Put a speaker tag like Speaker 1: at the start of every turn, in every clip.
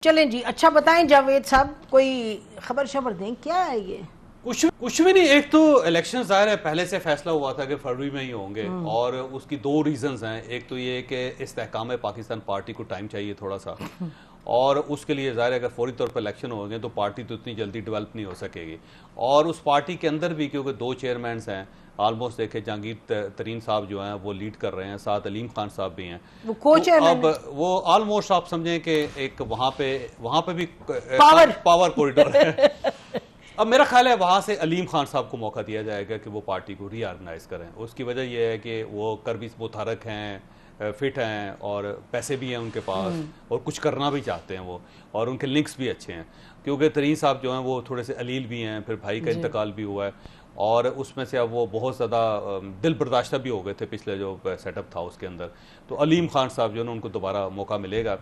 Speaker 1: چلیں جی، اچھا بتائیں جاوید صاحب، کوئی خبر شبر دیں، کیا ہے یہ؟
Speaker 2: کچھ بھی نہیں. ایک تو الیکشن ظاہر ہے پہلے سے فیصلہ ہوا تھا کہ فروری میں ہی ہوں گے، اور اس کی دو ریزنز ہیں. ایک تو یہ کہ استحکام پاکستان پارٹی کو ٹائم چاہیے تھوڑا سا، اور اس کے لیے ظاہر ہے اگر فوری طور پر الیکشن ہو گئے تو پارٹی تو اتنی جلدی ڈیولپ نہیں ہو سکے گی. اور اس پارٹی کے اندر بھی کیونکہ دو چیئرمینز ہیں آلموسٹ، دیکھیں جہانگیر ترین صاحب جو ہیں وہ لیڈ کر رہے ہیں، ساتھ علیم خان صاحب بھی ہیں.
Speaker 1: وہ کو چیئرمین
Speaker 2: اب وہ آلموسٹ آپ سمجھیں کہ ایک وہاں پہ بھی
Speaker 1: پاور
Speaker 2: کوریڈور ہے. اب میرا خیال ہے وہاں سے علیم خان صاحب کو موقع دیا جائے گا کہ وہ پارٹی کو ری آرگنائز کریں. اس کی وجہ یہ ہے کہ وہ کربی متحرک ہیں، فٹ ہیں، اور پیسے بھی ہیں ان کے پاس، اور کچھ کرنا بھی چاہتے ہیں وہ، اور ان کے لنکس بھی اچھے ہیں. کیونکہ ترین صاحب جو ہیں وہ تھوڑے سے علیل بھی ہیں، پھر بھائی کا انتقال بھی ہوا ہے، اور اس میں سے اب وہ بہت زیادہ دل برداشتہ بھی ہو گئے تھے پچھلے جو سیٹ اپ تھا اس کے اندر. تو علیم خان صاحب جو ہے نا ان کو دوبارہ موقع ملے گا،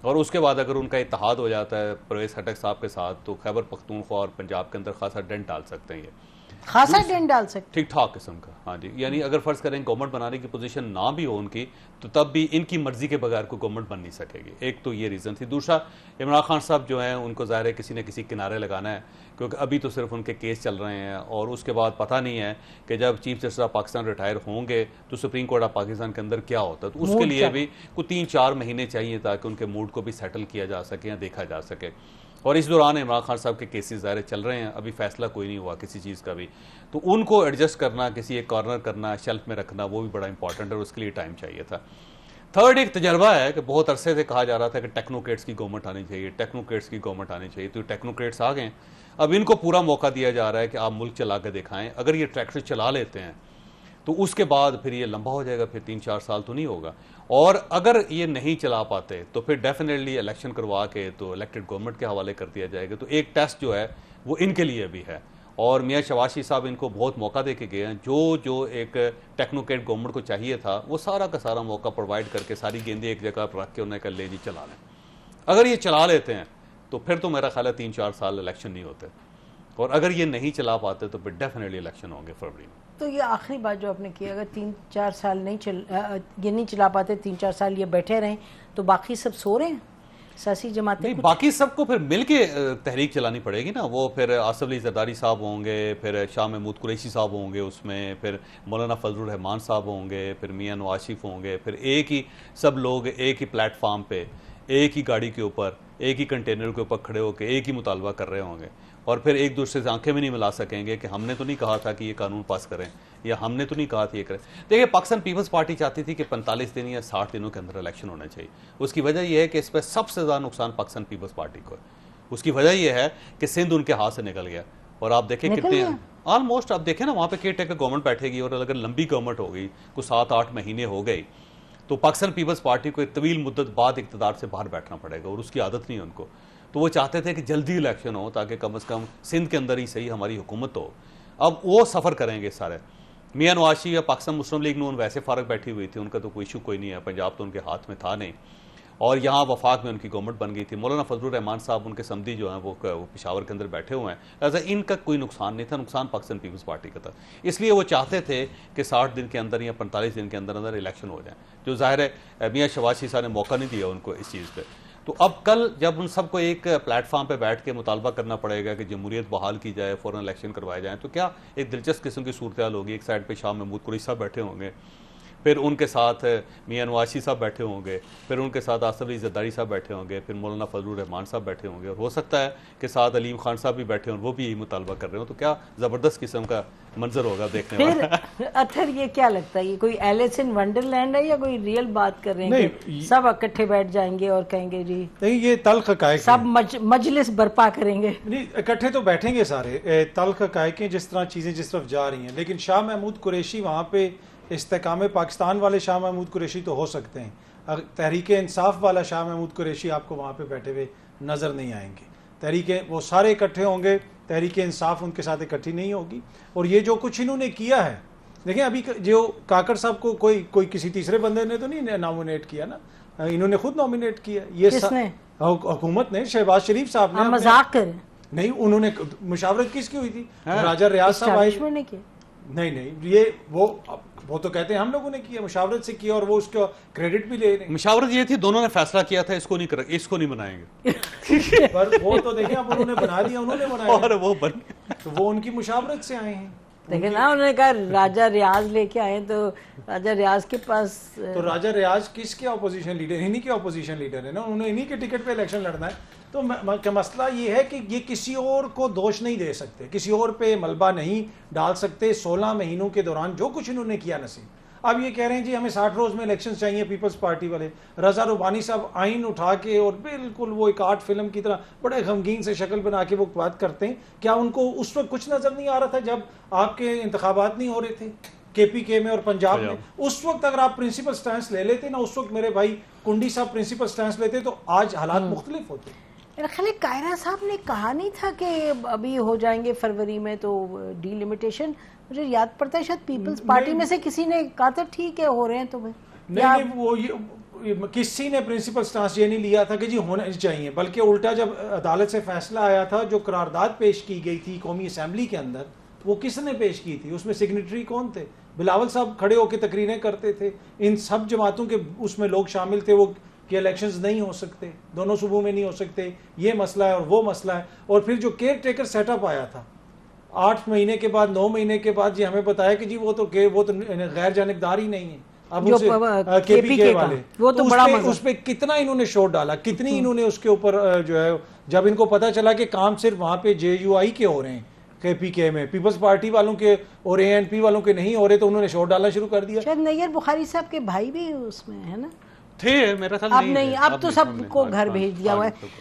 Speaker 2: اور اس کے بعد اگر ان کا اتحاد ہو جاتا ہے پرویز خٹک صاحب کے ساتھ تو خیبر پختونخوا اور پنجاب کے اندر خاصا ڈنٹ ڈال سکتے ہیں. یہ
Speaker 1: خاصا ڈنٹ ڈال سکتے
Speaker 2: ٹھیک ٹھاک قسم کا. ہاں جی، یعنی اگر فرض کریں گورنمنٹ بنانے کی پوزیشن نہ بھی ہو ان کی تو تب بھی ان کی مرضی کے بغیر کوئی گورنمنٹ بن نہیں سکے گی. ایک تو یہ ریزن تھی. دوسرا، عمران خان صاحب جو ہیں ان کو ظاہر ہے کسی نہ کسی کنارے لگانا ہے، کیونکہ ابھی تو صرف ان کے کیس چل رہے ہیں، اور اس کے بعد پتہ نہیں ہے کہ جب chief justice of Pakistan retire ہوں گے تو سپریم کورٹ آف پاکستان کے اندر کیا ہوتا ہے. تو اس کے لیے بھی کوئی 3-4 مہینے چاہیے تاکہ ان کے موڈ کو بھی سیٹل کیا جا سکے یا دیکھا جا سکے. اور اس دوران عمران خان صاحب کے کیسز ظاہر چل رہے ہیں، ابھی فیصلہ کوئی نہیں ہوا کسی چیز کا بھی. تو ان کو ایڈجسٹ کرنا، کسی ایک کارنر کرنا، شیلف میں رکھنا، وہ بھی بڑا امپورٹنٹ ہے، اور اس کے لیے ٹائم چاہیے تھا. تھرڈ، ایک تجربہ ہے کہ بہت عرصے سے کہا جا رہا تھا کہ ٹیکنوکریٹس کی گورنمنٹ آنی چاہیے، ٹیکنوکریٹس کی گورنمنٹ آنی چاہیے. تو ٹیکنوکریٹس آ گئے. اب ان کو پورا موقع دیا جا رہا ہے کہ آپ ملک چلا کے دکھائیں. اگر یہ ٹریکٹر چلا لیتے ہیں تو اس کے بعد پھر یہ لمبا ہو جائے گا، پھر 3-4 سال تو نہیں ہوگا. اور اگر یہ نہیں چلا پاتے تو پھر ڈیفینیٹلی الیکشن کروا کے تو الیکٹڈ گورنمنٹ کے حوالے کر دیا جائے گا. تو ایک ٹیسٹ جو ہے وہ ان کے لیے بھی ہے، اور میاں شواشی صاحب ان کو بہت موقع دے کے گئے ہیں. جو ایک ٹیکنوکریٹ گورنمنٹ کو چاہیے تھا وہ سارا کا سارا موقع پرووائڈ کر کے ساری گیندیں ایک جگہ پر رکھ کے انہیں کہا لے جی چلا لیں. اگر یہ چلا لیتے ہیں تو پھر تو میرا خیال ہے 3-4 سال الیکشن نہیں ہوتے، اور اگر یہ نہیں چلا پاتے تو پھر ڈیفینیٹلی الیکشن ہوں گے فروری میں.
Speaker 1: تو یہ آخری بات جو آپ نے کی، اگر 3-4 سال یہ نہیں چلا پاتے، 3-4 سال یہ بیٹھے رہیں تو باقی سب سو رہے ہیں سیاسی جماعتیں؟
Speaker 2: نہیں، باقی سب کو پھر مل کے تحریک چلانی پڑے گی نا. وہ پھر آصف علی زرداری صاحب ہوں گے، پھر شاہ محمود قریشی صاحب ہوں گے اس میں، پھر مولانا فضل الرحمان صاحب ہوں گے، پھر میاں نواز شریف ہوں گے. پھر ایک ہی سب لوگ ایک ہی پلیٹ فارم پہ، ایک ہی گاڑی کے اوپر، ایک ہی کنٹینر کے اوپر کھڑے ہو کے ایک ہی مطالبہ کر رہے ہوں گے، اور پھر ایک دوسرے سے آنکھیں بھی نہیں ملا سکیں گے کہ ہم نے تو نہیں کہا تھا کہ یہ قانون پاس کریں، یا ہم نے تو نہیں کہا تھا یہ کریں. دیکھیں، پاکستان پیپلز پارٹی چاہتی تھی کہ 45 دن یا 60 دنوں کے اندر الیکشن ہونا چاہیے. اس کی وجہ یہ ہے کہ اس پہ سب سے زیادہ نقصان پاکستان پیپلز پارٹی کو ہے. اس کی وجہ یہ ہے کہ سندھ ان کے ہاتھ سے نکل گیا، اور آپ دیکھیں کتنے آلموسٹ، آپ دیکھیں نا وہاں پہ کیئر ٹیکر گورنمنٹ بیٹھے گی، اور اگر لمبی گورنمنٹ ہو گئی کوئی 7-8 مہینے ہو گئی تو پاکستان پیپلز پارٹی کو ایک طویل مدت بعد اقتدار سے باہر بیٹھنا پڑے گا، اور اس کی عادت نہیں ہے ان کو. تو وہ چاہتے تھے کہ جلدی الیکشن ہو تاکہ کم از کم سندھ کے اندر ہی صحیح ہماری حکومت ہو. اب وہ سفر کریں گے سارے. میاں نواز شریف یا پاکستان مسلم لیگ نون ویسے فارغ بیٹھی ہوئی تھی، ان کا تو کوئی ایشو کوئی نہیں ہے، پنجاب تو ان کے ہاتھ میں تھا نہیں، اور یہاں وفاق میں ان کی گورنمنٹ بن گئی تھی. مولانا فضل الرحمان صاحب ان کے سمدھی جو ہیں وہ پشاور کے اندر بیٹھے ہوئے ہیں، لہٰذا ان کا کوئی نقصان نہیں تھا، نقصان پاکستان پیپلز پارٹی کا تھا. اس لیے وہ چاہتے تھے کہ 60 دن کے اندر یا 45 دن کے اندر اندر الیکشن ہو جائیں، جو ظاہر ہے میاں شہباز شریف صاحب نے موقع نہیں دیا ان کو اس چیز پہ. تو اب کل جب ان سب کو ایک پلیٹ فارم پہ بیٹھ کے مطالبہ کرنا پڑے گا کہ جمہوریت بحال کی جائے، فوراً الیکشن کروائے جائیں، تو کیا ایک دلچسپ قسم کی صورتحال ہوگی. ایک سائڈ پہ شاہ محمود قریشی صاحب بیٹھے ہوں گے، پھر ان کے ساتھ میاں نواز شریف صاحب بیٹھے ہوں گے، پھر ان کے ساتھ آصف علی زرداری صاحب بیٹھے ہوں گے، پھر مولانا فضل الرحمان صاحب بیٹھے ہوں گے، اور ہو سکتا ہے کہ ساتھ علیم خان صاحب بھی بیٹھے ہوں، وہ بھی یہی مطالبہ کر رہے ہوں. تو کیا زبردست قسم کا منظر ہوگا دیکھنے والا.
Speaker 1: اتھر یہ کیا لگتا ہے، یہ کوئی ایلس ان ونڈرلینڈ ہے یا کوئی ریئل بات کر رہے ہیں کہ سب اکٹھے بیٹھ جائیں گے اور کہیں گے جی
Speaker 3: نہیں، یہ تلخ حقائق
Speaker 1: سب مجلس برپا کریں گے؟
Speaker 3: نہیں، اکٹھے تو بیٹھیں گے سارے. تلخ حقائق جس طرح چیزیں جس طرف جا رہی ہیں، لیکن شاہ محمود قریشی وہاں پہ استحکام پاکستان والے شاہ محمود قریشی تو ہو سکتے ہیں، تحریک انصاف والا شاہ محمود قریشی آپ کو وہاں پہ بیٹھے ہوئے نظر نہیں آئیں گے. وہ سارے اکٹھے ہوں گے، تحریک انصاف ان کے ساتھ اکٹھی نہیں ہوگی. اور یہ جو کچھ انہوں نے کیا ہے، دیکھیں ابھی جو کاکڑ صاحب کو کوئی کسی تیسرے بندے نے تو نہیں نامینیٹ کیا نا، انہوں نے خود نامینیٹ کیا. یہ حکومت نے، شہباز شریف صاحب نے.
Speaker 1: مذاق کریں؟
Speaker 3: نہیں، انہوں نے مشاورت کس کی ہوئی تھی؟ راجہ ریاض صاحب آئے، نہیں یہ وہ تو کہتے ہیں ہم لوگوں نے کیا، مشاورت سے کیا، اور وہ اس کا کریڈٹ بھی لے رہے ہیں.
Speaker 2: مشاورت یہ تھی، دونوں نے فیصلہ کیا تھا اس کو نہیں بنائیں گے.
Speaker 3: پر وہ تو دیکھیں اب انہوں نے بنا دیا، انہوں نے بنایا
Speaker 2: اور وہ بن
Speaker 3: تو وہ ان کی مشاورت سے آئے ہیں.
Speaker 1: دیکھیں نا، انہوں نے کہا راجہ ریاض لے کے آئے، تو راجہ ریاض کے پاس
Speaker 3: تو راجہ ریاض کس کے اپوزیشن لیڈر؟ انہی کے اپوزیشن لیڈر ہے نا، انہوں نے انہی کے ٹکٹ پہ الیکشن لڑنا ہے. تو مسئلہ یہ ہے کہ یہ کسی اور کو دوش نہیں دے سکتے، کسی اور پہ ملبہ نہیں ڈال سکتے. 16 مہینوں کے دوران جو کچھ انہوں نے کیا نصیب. اب یہ کہہ رہے ہیں جی ہمیں 60 روز میں الیکشن چاہیے پیپلز پارٹی والے. رضا ربانی صاحب آئین اٹھا کے اور بالکل وہ ایک آرٹ فلم کی طرح بڑے غمگین سے شکل بنا کے وہ بات کرتے ہیں. کیا ان کو اس وقت کچھ نظر نہیں آ رہا تھا جب آپ کے انتخابات نہیں ہو رہے تھے کے پی کے میں اور پنجاب میں؟ اس وقت اگر آپ پرنسپل سٹینس لے لیتے نا، اس وقت میرے بھائی کنڈی صاحب پرنسپل سٹینس لیتے تو آج حالات مختلف ہوتے.
Speaker 1: میرا خیال ہے کائرہ صاحب نے کہا نہیں تھا کہ ابھی ہو جائیں گے فروری میں تو ڈی لمیٹیشن؟ مجھے یاد پڑتا ہے شاید پیپلز پارٹی میں سے کسی نے کہا تھا ٹھیک ہے ہو رہے ہیں تو
Speaker 3: نہیں، وہ کسی نے پرنسپل سٹانس یہ نہیں لیا تھا کہ جی ہونے چاہیے، بلکہ الٹا جب عدالت سے فیصلہ آیا تھا، جو قرارداد پیش کی گئی تھی قومی اسمبلی کے اندر، وہ کس نے پیش کی تھی؟ اس میں سگنیٹری کون تھے؟ بلاول صاحب کھڑے ہو کے تقریریں کرتے تھے. ان سب جماعتوں کے اس میں لوگ شامل تھے وہ کہ الیکشنز نہیں ہو سکتے، دونوں صوبوں میں نہیں ہو سکتے، یہ مسئلہ ہے اور وہ مسئلہ ہے. اور پھر جو کیئر ٹیکر سیٹ اپ آیا تھا 8 مہینے کے بعد 9 مہینے کے بعد، جی ہمیں بتایا کہ جی وہ تو غیر جانبدار ہی نہیں ہے. اب کے پی کے والے اس پہ کتنا انہوں نے شور ڈالا، کتنی انہوں نے اس کے اوپر جو ہے، جب ان کو پتا چلا کہ کام صرف وہاں پہ جے یو آئی کے ہو رہے ہیں کے پی کے میں، پیپلز پارٹی والوں کے اور اے این پی والوں کے نہیں ہو رہے، تو انہوں نے شور ڈالنا شروع کر دیا.
Speaker 1: شاید نیئر بخاری صاحب کے بھائی بھی اس میں ہے نا،
Speaker 2: تھے میرا خیال
Speaker 1: اب نہیں، اب تو سب کو گھر بھیج دیا ہوا ہے.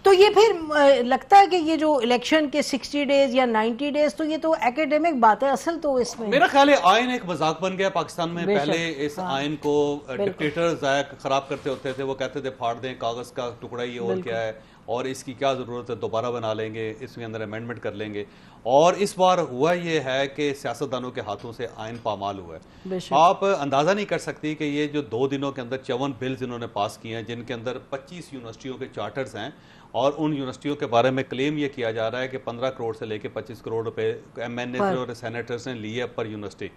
Speaker 1: تو یہ پھر لگتا ہے کہ یہ جو الیکشن کے 60 ڈیز یا 90 ڈیز، تو یہ تو ایکیڈیمک بات ہے، اصل تو اس میں
Speaker 2: میرا خیال ہے آئین ایک مذاق بن گیا پاکستان میں. پہلے اس آئین کو ڈکٹیٹر خراب کرتے ہوتے تھے، وہ کہتے تھے پھاڑ دیں کاغذ کا ٹکڑا یہ اور کیا ہے، اور اس کی کیا ضرورت ہے، دوبارہ بنا لیں گے، اس کے اندر امینڈمنٹ کر لیں گے. اور اس بار ہوا یہ ہے کہ سیاستدانوں کے ہاتھوں سے آئین پامال ہوا ہے. آپ اندازہ نہیں کر سکتی کہ یہ جو 2 دنوں کے اندر 54 بلز انہوں نے پاس کیے ہیں، جن کے اندر 25 یونیورسٹیوں کے چارٹرز ہیں، اور ان یونیورسٹیوں کے بارے میں کلیم یہ کیا جا رہا ہے کہ 15 کروڑ سے لے کے 25 کروڑ روپے ایم این اے اور سینیٹرز نے لیے پر یونیورسٹی.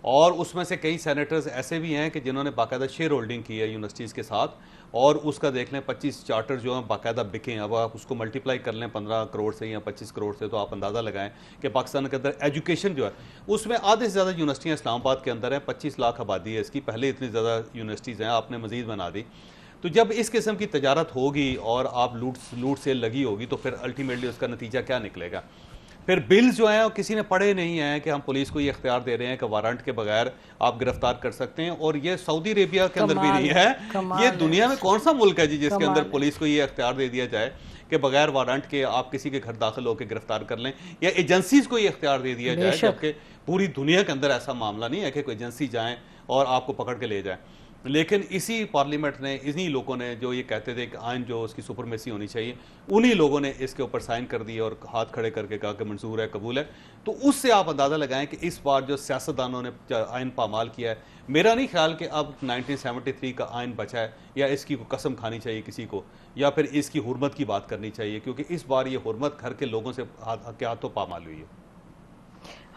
Speaker 2: اور اس میں سے کئی سینیٹرز ایسے بھی ہیں کہ جنہوں نے باقاعدہ شیئر ہولڈنگ کی ہے یونیورسٹیز کے ساتھ، اور اس کا دیکھ لیں 25 چارٹر جو ہیں باقاعدہ بکے ہیں. اب آپ اس کو ملٹیپلائی کر لیں 15 کروڑ سے یا 25 کروڑ سے، تو آپ اندازہ لگائیں کہ پاکستان کے اندر ایجوکیشن جو ہے اس میں آدھے سے زیادہ یونیورسٹیاں اسلام آباد کے اندر ہیں. 25 لاکھ آبادی ہے اس کی، پہلے اتنی زیادہ یونیورسٹیز ہیں، آپ نے مزید بنا دی. تو جب اس قسم کی تجارت ہوگی اور آپ لوٹ سیل لگی ہوگی، تو پھر الٹیمیٹلی اس کا نتیجہ کیا نکلے گا؟ پھر بلز جو ہیں کسی نے پڑھے نہیں ہیں کہ ہم پولیس کو یہ اختیار دے رہے ہیں کہ وارنٹ کے بغیر آپ گرفتار کر سکتے ہیں. اور یہ سعودی عربیہ کے اندر بھی نہیں ہے. یہ دنیا میں کون سا ملک ہے جی جس کے اندر پولیس کو یہ اختیار دے دیا جائے کہ بغیر وارنٹ کے آپ کسی کے گھر داخل ہو کے گرفتار کر لیں، یا ایجنسیز کو یہ اختیار دے دیا جائے، جبکہ پوری دنیا کے اندر ایسا معاملہ نہیں ہے کہ کوئی ایجنسی جائیں اور آپ کو پکڑ کے لے جائیں. لیکن اسی پارلیمنٹ نے، انہی لوگوں نے جو یہ کہتے تھے کہ آئین جو اس کی سپرمیسی ہونی چاہیے، انہی لوگوں نے اس کے اوپر سائن کر دیے اور ہاتھ کھڑے کر کے کہا کہ منظور ہے، قبول ہے. تو اس سے آپ اندازہ لگائیں کہ اس بار جو سیاستدانوں نے آئین پامال کیا ہے. میرا نہیں خیال کہ اب 1973 کا آئین بچا ہے، یا اس کی قسم کھانی چاہیے کسی کو، یا پھر اس کی حرمت کی بات کرنی چاہیے، کیونکہ اس بار یہ حرمت گھر کے لوگوں سے ہاتھوں پامال ہوئی ہے.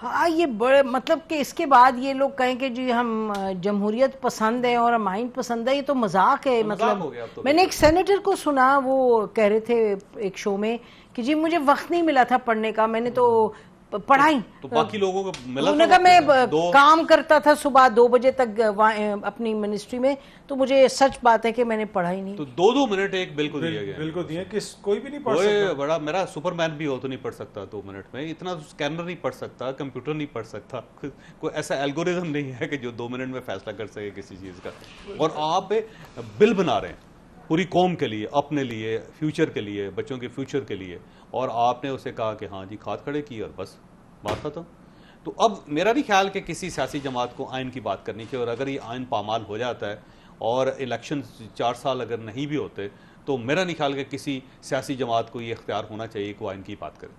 Speaker 1: ہاں، یہ بڑے مطلب کہ اس کے بعد یہ لوگ کہیں کہ جی ہم جمہوریت پسند ہیں اور ہم آئین پسند ہے، یہ تو مذاق ہے. مطلب میں نے ایک سینیٹر کو سنا، وہ کہہ رہے تھے ایک شو میں کہ جی مجھے وقت نہیں ملا تھا پڑھنے کا، میں نے تو پڑھائی،
Speaker 2: تو باقی لوگوں کو ملا.
Speaker 1: انہوں نے کہا میں کام کرتا تھا صبح 2 بجے تک اپنی منسٹری میں، تو مجھے سچ بات ہے کہ میں نے پڑھا ہی نہیں.
Speaker 2: تو 2 منٹ ایک بل کو دیا گیا،
Speaker 3: بل کو دیا کہ کوئی بھی نہیں پڑھ سکتا.
Speaker 2: بڑا میرا سپر مین بھی ہو تو نہیں پڑھ سکتا 2 منٹ میں. اتنا اسکینر نہیں پڑھ سکتا، کمپیوٹر نہیں پڑھ سکتا، کوئی ایسا الگوریزم نہیں ہے کہ جو 2 منٹ میں فیصلہ کر سکے کسی چیز کا. اور آپ بل بنا رہے ہیں پوری قوم کے لیے، اپنے لیے، فیوچر کے لیے، بچوں کے فیوچر کے لیے، اور آپ نے اسے کہا کہ ہاں جی ہاتھ کھڑے کی اور بس بات ختم. تو اب میرا نہیں خیال کہ کسی سیاسی جماعت کو آئین کی بات کرنی چاہیے. اور اگر یہ آئین پامال ہو جاتا ہے اور الیکشن 4 سال اگر نہیں بھی ہوتے، تو میرا نہیں خیال کہ کسی سیاسی جماعت کو یہ اختیار ہونا چاہیے کہ وہ آئین کی بات کرے.